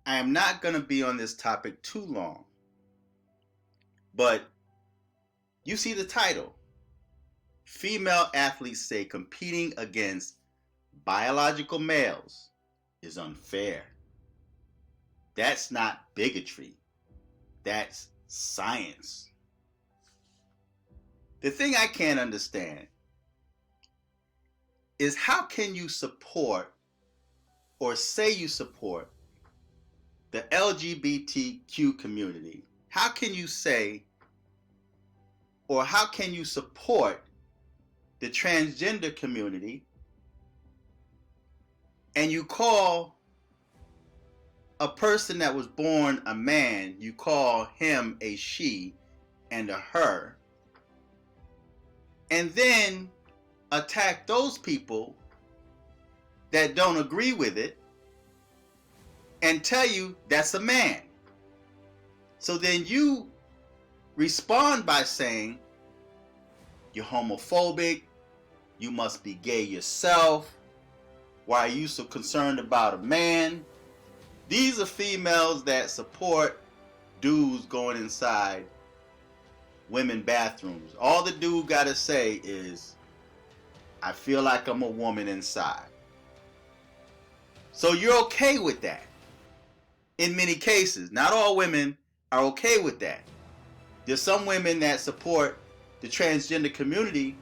I am not going to be on this topic too long, but you see the title. Female athletes say competing against biological males is unfair. That's not bigotry. That's science. The thing I can't understand is how can you support or say you support the LGBTQ community? How can you say or how can you support the transgender community and you call a person that was born a man, you call him a she and a her, and then attack those people that don't agree with it and tell you that's a man. So then you respond by saying you're homophobic, you must be gay yourself, why are you so concerned about a man? These are females that support dudes going inside women bathrooms. All the dude gotta say is, I feel like I'm a woman inside. So you're okay with that. In many cases, not all women are okay with that. There's some women that support the transgender community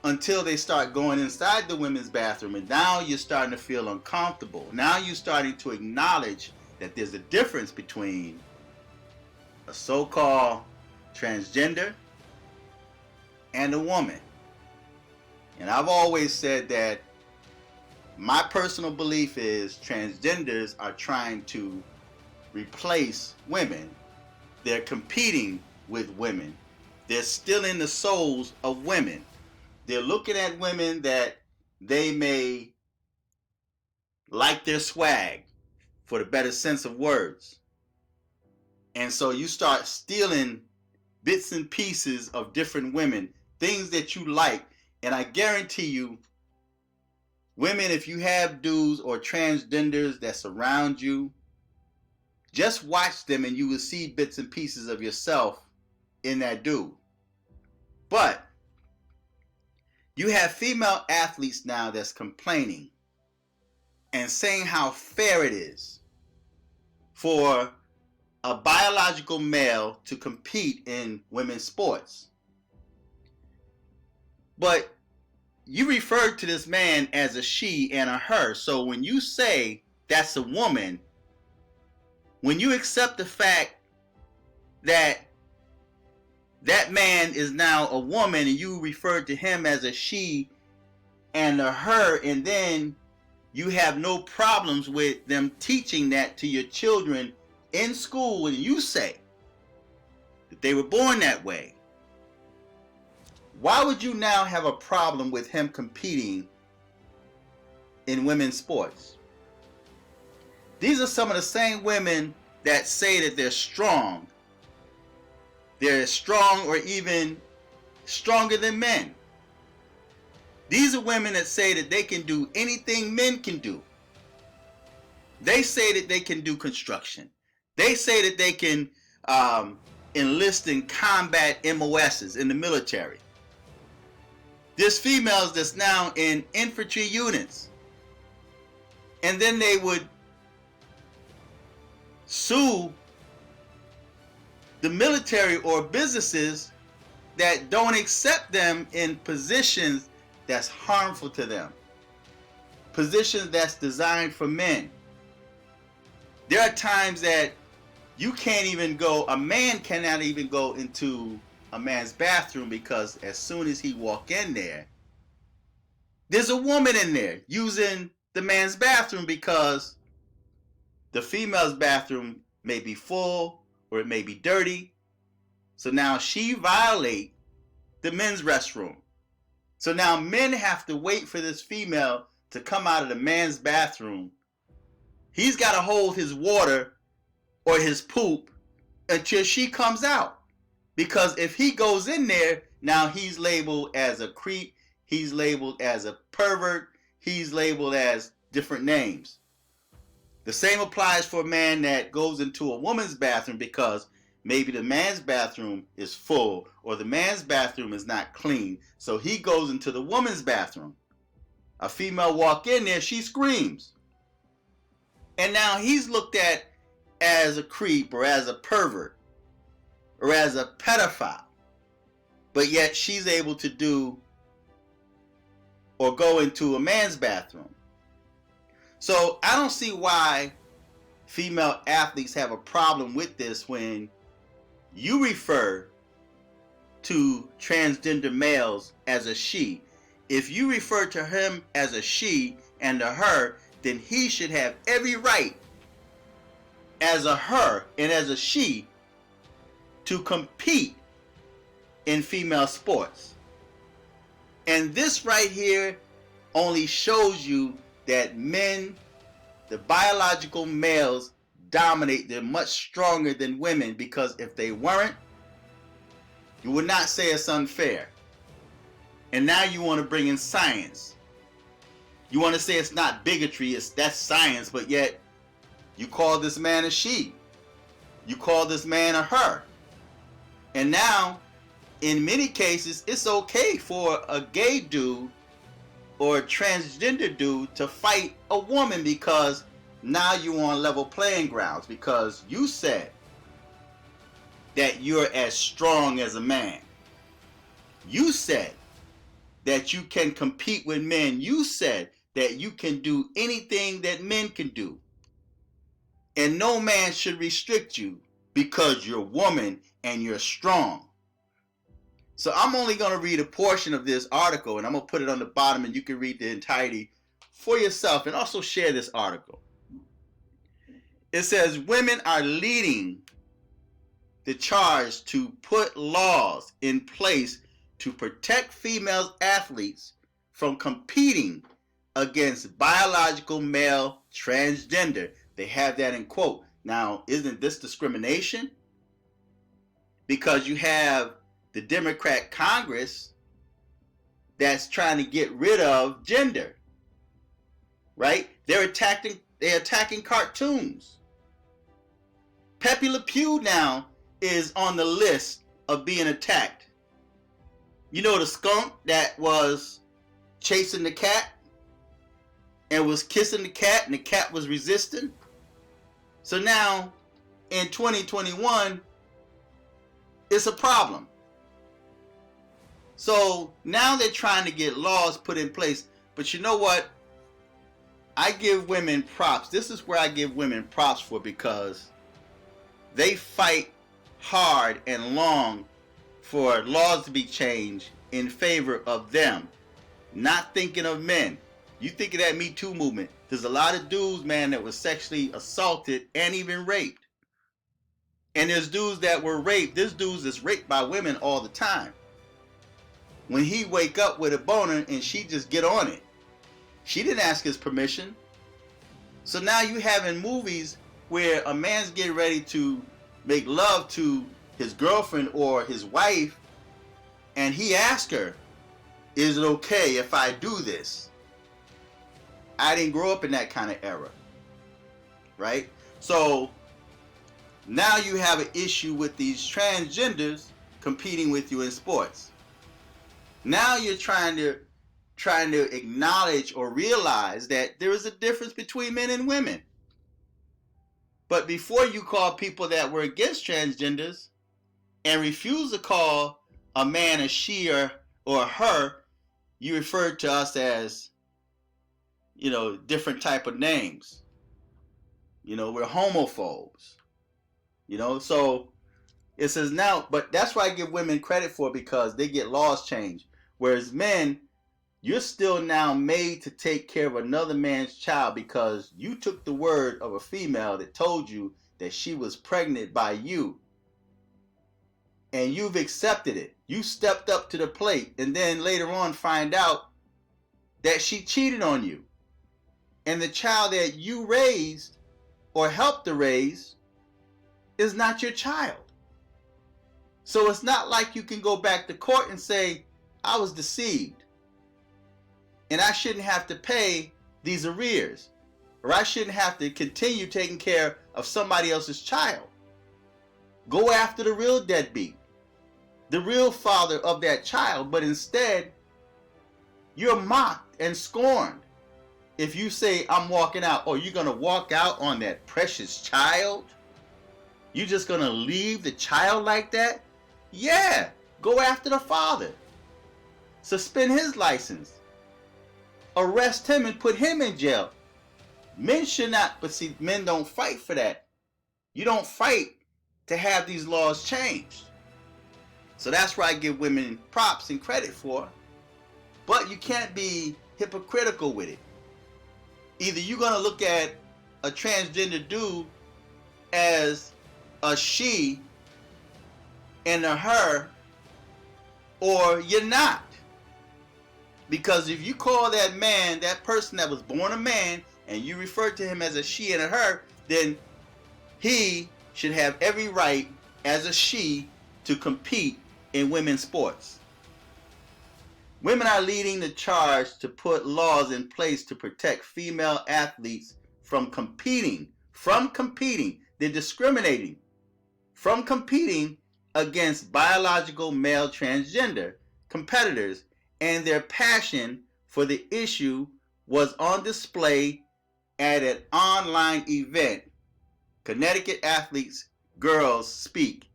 until they start going inside the women's bathroom, and now you're starting to feel uncomfortable. Now you're starting to acknowledge that there's a difference between a so-called transgender and a woman. And I've always said that my personal belief is transgenders are trying to replace women. They're competing with women. They're stealing the souls of women. They're looking at women that they may like their swag, for the better sense of words. And so you start stealing bits and pieces of different women, things that you like. And I guarantee you, women, if you have dudes or transgenders that surround you, just watch them and you will see bits and pieces of yourself in that dude. But you have female athletes now that's complaining and saying how fair it is for a biological male to compete in women's sports. But you referred to this man as a she and a her. So when you say that's a woman, when you accept the fact that that man is now a woman and you refer to him as a she and a her, and then you have no problems with them teaching that to your children in school, and you say that they were born that way, why would you now have a problem with him competing in women's sports? These are some of the same women that say that they're strong. They're strong or even stronger than men. These are women that say that they can do anything men can do. They say that they can do construction. They say that they can enlist in combat MOSs in the military. There's females that's now in infantry units. And then they would sue the military or businesses that don't accept them in positions that's harmful to them. Positions that's designed for men. There are times that you can't even go, a man cannot even go into a man's bathroom because as soon as he walk in there, there's a woman in there using the man's bathroom because the female's bathroom may be full or it may be dirty. So now she violates the men's restroom. So now men have to wait for this female to come out of the man's bathroom. He's got to hold his water or his poop until she comes out. Because if he goes in there, now he's labeled as a creep, he's labeled as a pervert, he's labeled as different names. The same applies for a man that goes into a woman's bathroom because maybe the man's bathroom is full or the man's bathroom is not clean. So he goes into the woman's bathroom. A female walk in there, she screams. And now he's looked at as a creep or as a pervert or as a pedophile. But yet she's able to do or go into a man's bathroom. So I don't see why female athletes have a problem with this when you refer to transgender males as a she. If you refer to him as a she and to her, then he should have every right as a her and as a she to compete in female sports. And this right here only shows you that men, the biological males, dominate. They're much stronger than women, because if they weren't, you would not say it's unfair. And now you want to bring in science. You want to say it's not bigotry, that's science, but yet you call this man a she. You call this man a her. And now, in many cases, it's okay for a gay dude or a transgender dude to fight a woman, because now you're on level playing grounds, because you said that you're as strong as a man. You said that you can compete with men. You said that you can do anything that men can do. And no man should restrict you because you're a woman and you're strong. So I'm only going to read a portion of this article, and I'm going to put it on the bottom, and you can read the entirety for yourself and also share this article. It says, women are leading the charge to put laws in place to protect female athletes from competing against biological male transgender. They have that in quote. Now, isn't this discrimination? Because you have the Democrat Congress that's trying to get rid of gender, right? They're attacking cartoons. Pepe Le Pew now is on the list of being attacked. You know, the skunk that was chasing the cat and was kissing the cat, and the cat was resisting. So now in 2021, it's a problem. So now they're trying to get laws put in place. But you know what? I give women props. This is where I give women props for, because they fight hard and long for laws to be changed in favor of them, not thinking of men. You think of that Me Too movement. There's a lot of dudes, man, that was sexually assaulted and even raped. And there's dudes that were raped. There's dudes that's raped by women all the time. When he wake up with a boner and she just get on it. She didn't ask his permission. So now you having movies where a man's getting ready to make love to his girlfriend or his wife, and he asks her, is it okay if I do this? I didn't grow up in that kind of era, right? So now you have an issue with these transgenders competing with you in sports. Now you're trying to acknowledge or realize that there is a difference between men and women. But before you call people that were against transgenders and refuse to call a man a she or her, you referred to us as, different type of names. We're homophobes. So it says now, but that's why I give women credit for, because they get laws changed. Whereas men, you're still now made to take care of another man's child because you took the word of a female that told you that she was pregnant by you. And you've accepted it. You stepped up to the plate, and then later on find out that she cheated on you. And the child that you raised or helped to raise is not your child. So it's not like you can go back to court and say, I was deceived and I shouldn't have to pay these arrears. or I shouldn't have to continue taking care of somebody else's child. Go after the real deadbeat, the real father of that child, but instead, you're mocked and scorned. If you say, I'm walking out, or you're going to walk out on that precious child? You're just going to leave the child like that? Yeah, go after the father. Suspend his license. Arrest him and put him in jail. Men should not, but see, men don't fight for that. You don't fight to have these laws changed. So that's where I give women props and credit for. But you can't be hypocritical with it. Either you're going to look at a transgender dude as a she and a her, or you're not. Because if you call that man, that person that was born a man, and you refer to him as a she and a her, then he should have every right as a she to compete in women's sports. Women are leading the charge to put laws in place to protect female athletes from competing. They're discriminating from competing against biological male transgender competitors, and their passion for the issue was on display at an online event, Connecticut Athletes Girls Speak,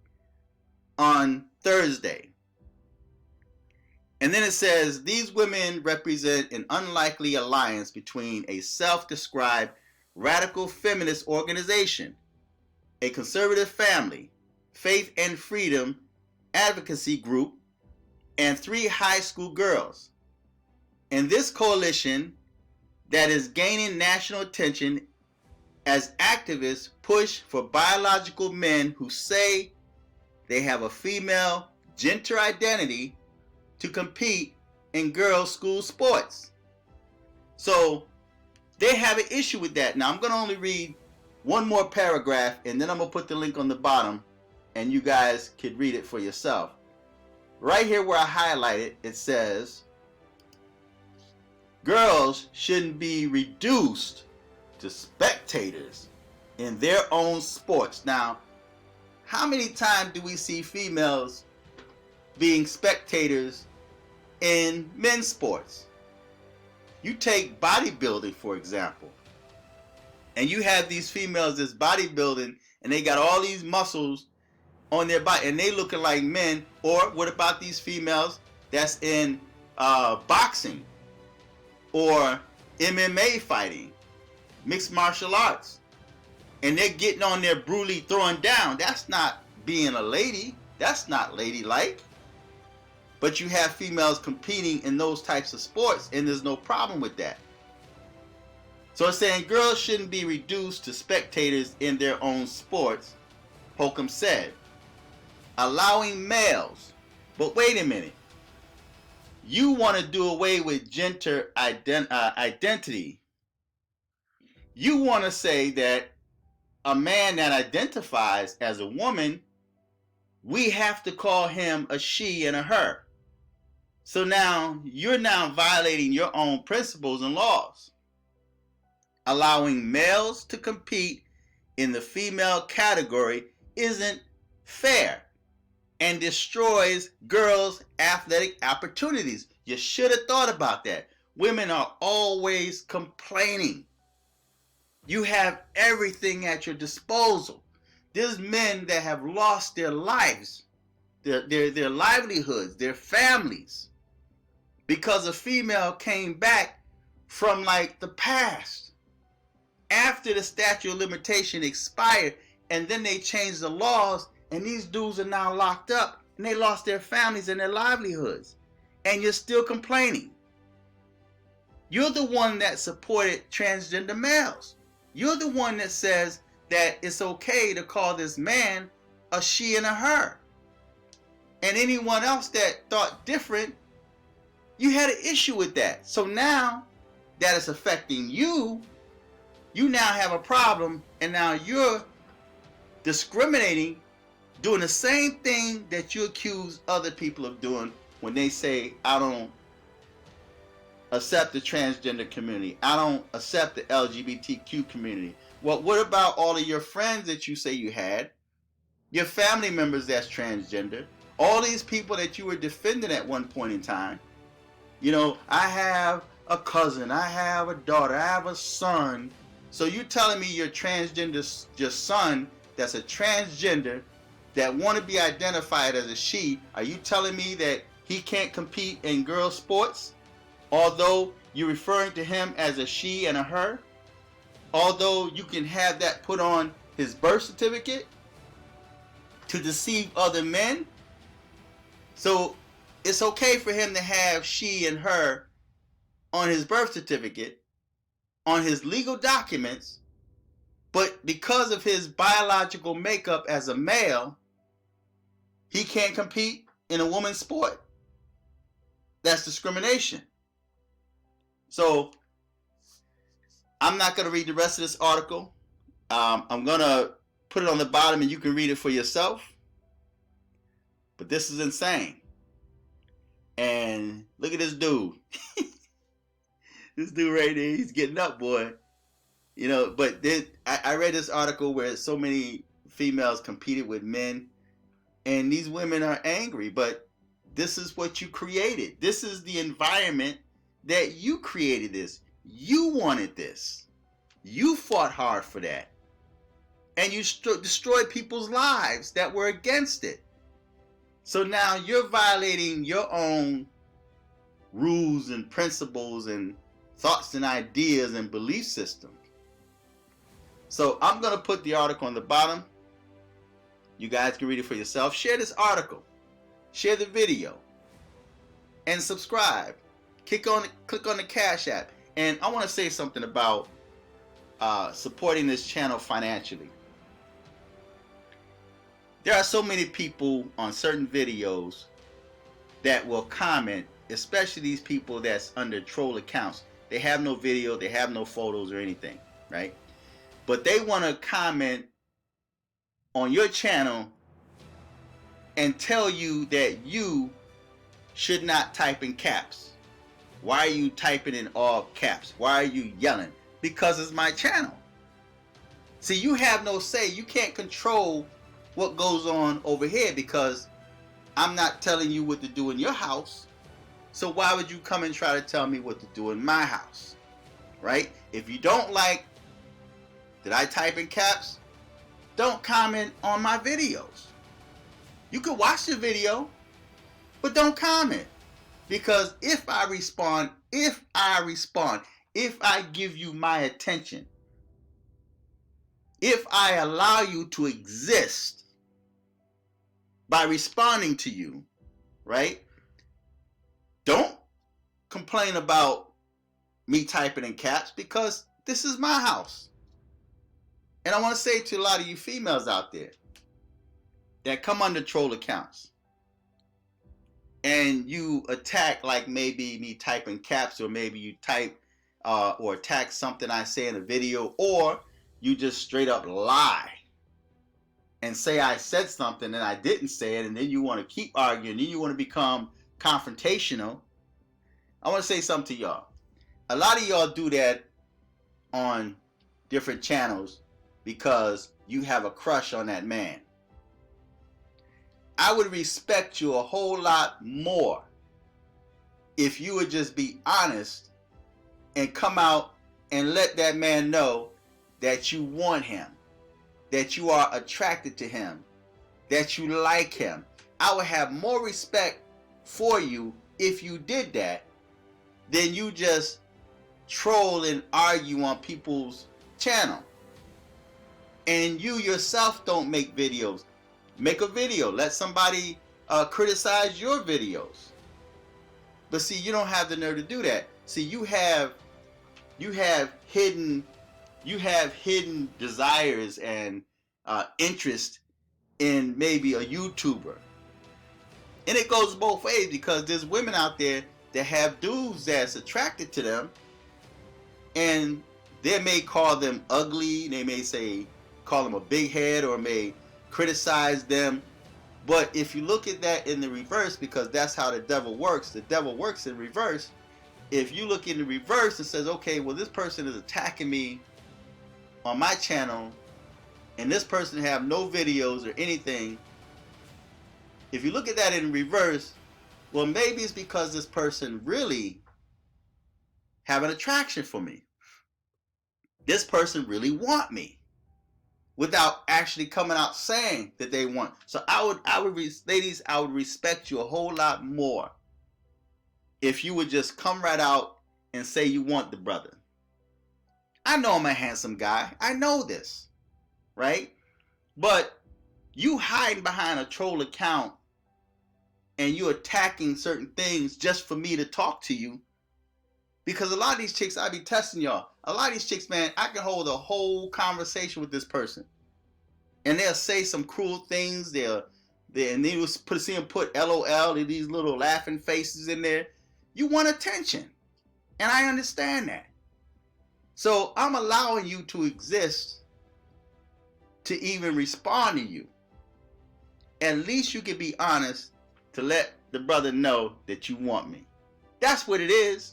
on Thursday. And then it says, these women represent an unlikely alliance between a self-described radical feminist organization, a conservative family, faith and freedom advocacy group, and 3 high school girls. And this coalition that is gaining national attention as activists push for biological men who say they have a female gender identity to compete in girls' school sports. So they have an issue with that. Now I'm going to only read one more paragraph, and then I'm going to put the link on the bottom, and you guys could read it for yourself. Right here where I highlighted, it says, girls shouldn't be reduced to spectators in their own sports. Now, how many times do we see females being spectators in men's sports? You take bodybuilding, for example, and you have these females that's bodybuilding, and they got all these muscles on their body, and they looking like men. Or what about these females that's in boxing or MMA fighting, mixed martial arts, and they're getting on there brutally throwing down? That's not being a lady. That's not ladylike. But you have females competing in those types of sports, and there's no problem with that. So it's saying girls shouldn't be reduced to spectators in their own sports, Holcomb said. Allowing males. But wait a minute. You want to do away with gender identity. You want to say that a man that identifies as a woman, we have to call him a she and a her. So now you're now violating your own principles and laws. Allowing males to compete in the female category isn't fair and destroys girls' athletic opportunities. You should have thought about that. Women are always complaining. You have everything at your disposal. There's men that have lost their lives, their livelihoods, their families, because a female came back from like the past after the statute of limitation expired, and then they changed the laws, and these dudes are now locked up, and they lost their families and their livelihoods, and you're still complaining. You're the one that supported transgender males. You're the one that says that it's okay to call this man a she and a her. And anyone else that thought different, you had an issue with that. So now that it's affecting you, you now have a problem, and now you're discriminating, doing the same thing that you accuse other people of doing when they say, I don't accept the transgender community. I don't accept the LGBTQ community. Well, what about all of your friends that you say you had? Your family members that's transgender? All these people that you were defending at one point in time. You know, I have a cousin, I have a daughter, I have a son. So you telling me your transgender, your son that's a transgender that want to be identified as a she, are you telling me that he can't compete in girl sports? Although you're referring to him as a she and a her? Although you can have that put on his birth certificate to deceive other men? So it's okay for him to have she and her on his birth certificate, on his legal documents, but because of his biological makeup as a male, he can't compete in a woman's sport. That's discrimination. So I'm not going to read the rest of this article. I'm going to put it on the bottom and you can read it for yourself. But this is insane. And look at this dude. This dude right there, he's getting up, boy. You know, but then I read this article where so many females competed with men. And these women are angry. But this is what you created. This is the environment that you created this. You wanted this. You fought hard for that. And you destroyed people's lives that were against it. So now you're violating your own rules and principles and thoughts and ideas and belief systems. So I'm going to put the article on the bottom. You guys can read it for yourself. Share this article. Share the video. And subscribe. Click on the Cash App. And I want to say something about supporting this channel financially. There are so many people on certain videos that will comment, especially these people that's under troll accounts. They have no video, they have no photos or anything, right? But they want to comment on your channel and tell you that you should not type in caps. Why are you typing in all caps? Why are you yelling? Because it's my channel. See, you have no say. You can't control what goes on over here because I'm not telling you what to do in your house. So why would you come and try to tell me what to do in my house? Right? If you don't like that I type in caps, don't comment on my videos. You can watch the video, but don't comment. Because if I respond, if I give you my attention, if I allow you to exist by responding to you, right? Don't complain about me typing in caps because this is my house. And I want to say to a lot of you females out there that come under troll accounts and you attack like maybe me typing caps, or maybe you type or attack something I say in a video, or you just straight up lie and say I said something and I didn't say it, and then you want to keep arguing, then you want to become confrontational. I want to say something to y'all. A lot of y'all do that on different channels because you have a crush on that man. I would respect you a whole lot more if you would just be honest and come out and let that man know that you want him, that you are attracted to him, that you like him. I would have more respect for you if you did that than you just troll and argue on people's channel. And you yourself don't make videos. Make a video. Let somebody criticize your videos. But see, you don't have the nerve to do that. See, you have hidden desires and interest in maybe a YouTuber. And it goes both ways, because there's women out there that have dudes that's attracted to them, and they may call them ugly, they may call them a big head, or may criticize them. But if you look at that in the reverse, because that's how the devil works in reverse, if you look in the reverse and says, okay, well, this person is attacking me on my channel, and this person have no videos or anything, if you look at that in reverse, well, maybe it's because this person really have an attraction for me. This person really want me without actually coming out saying that they want. So ladies, I would respect you a whole lot more if you would just come right out and say you want the brother. I know I'm a handsome guy. I know this, right? But you hiding behind a troll account and you attacking certain things just for me to talk to you. Because a lot of these chicks, I be testing y'all. A lot of these chicks, man, I can hold a whole conversation with this person, and they'll say some cruel things. And then you'll see them put LOL and these little laughing faces in there. You want attention, and I understand that. So I'm allowing you to exist to even respond to you. At least you can be honest to let the brother know that you want me. That's what it is.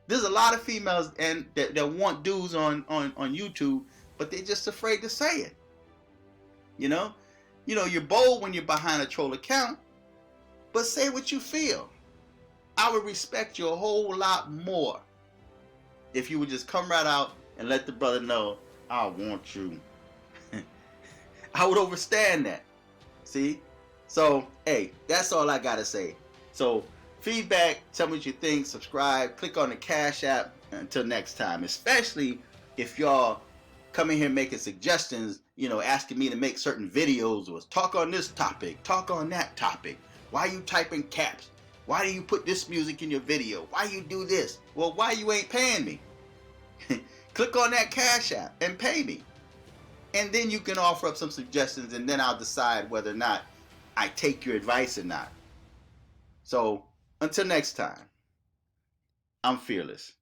There's a lot of females and that want dudes on YouTube, but they're just afraid to say it. You know, you're bold when you're behind a troll account, but say what you feel. I would respect you a whole lot more if you would just come right out and let the brother know, I want you. I would understand that. See? So, hey, that's all I gotta say. So, feedback, tell me what you think, subscribe, click on the Cash App. Until next time, especially if y'all come in here making suggestions, asking me to make certain videos or talk on this topic, talk on that topic. Why you typing caps? Why do you put this music in your video? Why you do this? Well, why you ain't paying me? Click on that Cash App and pay me. And then you can offer up some suggestions, and then I'll decide whether or not I take your advice or not. So, until next time, I'm fearless.